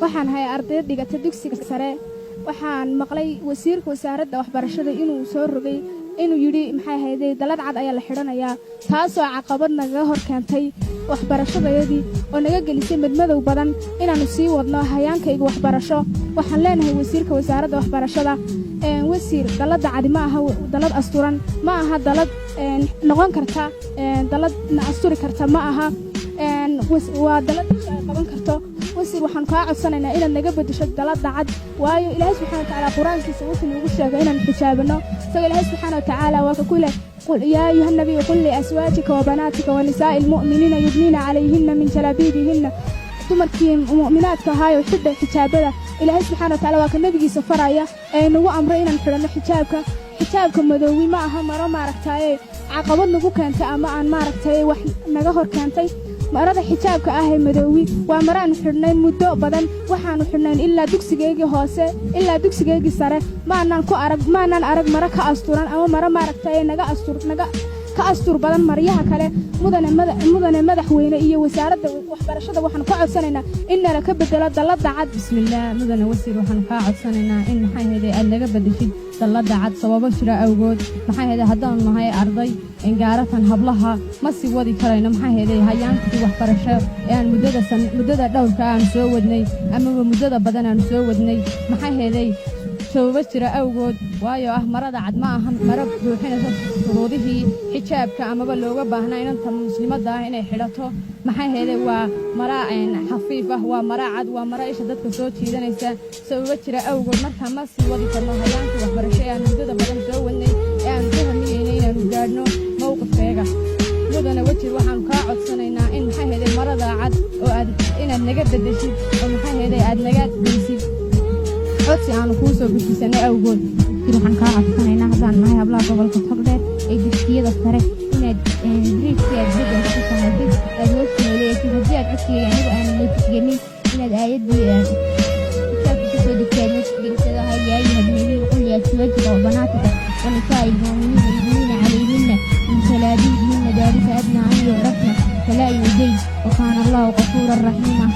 waxaan hay arday dhigata dugsiga sare waxaan maqlay wasiirka wasaaradda waxbarashada inuu soo rogay inuu yidhi maxay hayday dalad cad ayaa la xidhanayaa taasoo caqabad naga hor keentay waxbarashadayadii oo naga gelisay madmadow badan inaannu sii wadno hayaankayga waxbarasho waxaan leenahay wasiirka wasaaradda waxbarashada wasiir daladda cadi ma aha dalad asturan ma aha dalad noqon karta daladna asturi karta ma aha waa dalad ay qaban karto wasiir waxaan kaa codsanaynaa inaad naga beddesho daladda cad waayo ilaahay subxaana watacaala qur-aankiisa wuxuu noogu sheegay inaan xijaabano isagoo ilaahay subxaana watacaala waa ka ku leh قل يا أيها النبي قل لأزواجك وبناتك ونساء المؤمنين يدنين عليهن من جلابيبهن dumarkii mu'minaadka ahaa oo xidha xijaabada ilaahay subxaana watacaala waa ka nabigiisa faraya ee nagu amray inaan xidhanno xijaabka madoowi ma aha maro maaragtaaye caqabad nagu keentay ama aan maaragtaaye wax naga hor keentay marada xijaabka ah ee madoowi waa maro aan xidhnayn muddo badan waxaanu xidhnayn ilaa dugsigeygii hoose ilaa dugsigeygii sare maanaan arag maro ka asturan ama maro maaragtaaye ka astur badan maryaha kale mudane madaxweyne iyo wasaaradda waxbarashada waxaan ka codsanaynaa in nala ka bedelo dalladda cad bismillaah mudane wasiir waxaan kaa codsanaynaa in maxay hayday aad naga bedeshid dalladda cad sababo jira awgood maxay hayday haddaanu nahay arday gaaratan hablaha ma sii wadi karayno maxay hayday hayaankii waxbarasho ee aan muddada dhowrka aan soo wadnay amaba muddada badan aan soo wadnay maxay hayday sababo jira awgood waayo ah marada cad ma ahan maro buuxinaysa shuruudihii xijaabka amaba looga baahnaa inanta muslimadda ah inay xidhato maxay hayday waa mara xafiif ah waa mara cad waa mara isha dadka soo jiidanaysa sababo jira awgood markaa ma sii wadi karno hayaankii waxbarasho ee aan muddada badan soo wadnay ee aan ku hamiyeynay inaanu gaadhno mowqifkeega mudane wasiir waxaan kaa codsanaynaa in maxay hayday marada cad oo inaad naga beddeshid oo maxay hayday aad naga geysid codsi aanu kuu soo gudbisanay awgood waxaan kaa codsanaynaa haddaan nahay hablaha gobolka togdheer ee dugsiyada sare inaad briefkii aad beddelka ku samaysid aad hoos nooleeysid haddii aad codsigayga anigu aanan nootixgelin inaad aayaddii kitaabka ka soo degtay aad nootixgelisadaha yaa ayuha nabiy qul liazwaajiga wa banaatika wa nisaa'i lmu'miniina yudniina calayhinna min jalaabiibihinna daalika adnaa an yucrafna falaa yu'dayn wa kaana allahu qafuuran raxiima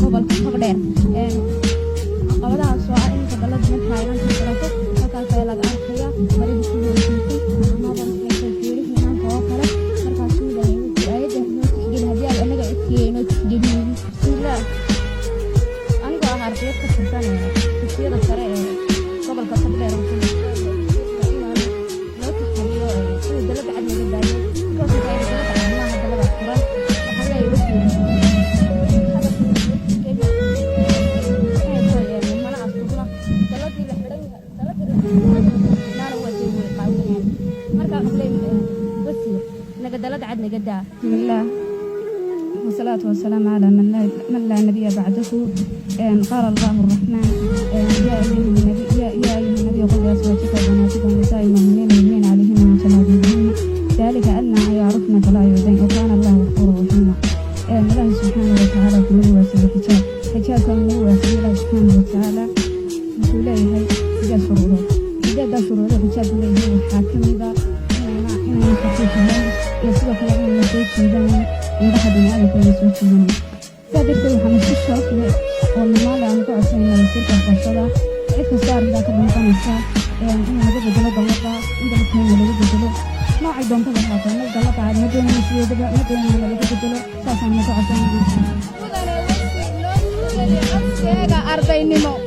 gobolka togdheer caqabadahaas oo ah inta dalada markaa inanta xirato halkaas ayaa laga arkaya marida ku weysiisay amaba maxay fiirihi inanta oo kale markaas aayadda nootixgeli haddii aad anaga codsigay nootixgeliyeydi bismillaah anigoo ah ardayad ka tirsan dugsiyada sare ee gobolka togdheer بسم الله والصلاة والسلام على من لا نبي بعده قال الله الرحمن يا أيها النبي قل لأزواجك وبناتك ونساء المؤمنين يدنين عليهن من جلابيبهن ذلك أدنى أن يعرفن فلا يؤذين وكان الله غفورا رحيما الله سبحانه وتعالى كله واسع حجاب كان له واسع الله سبحانه وتعالى يقول لي هي حجاب شروطه إذا شروطه حجاب له وحاكم إذا إنه يخففها يسوع كلام المسيح جدا ينتهي بنيانه في يسوع جدا. سادرت وحنا في الشوق ومن ما لا نقع سينا يصير كفشلة إذا صار ذاك بنقول نساء إن هذا بدل ضلطة إذا كان ولا بدل ما عندهم كذا حاجة ما ضلطة عاد ما دون يصير ده ما دون ولا بدل ساسا نقع سينا.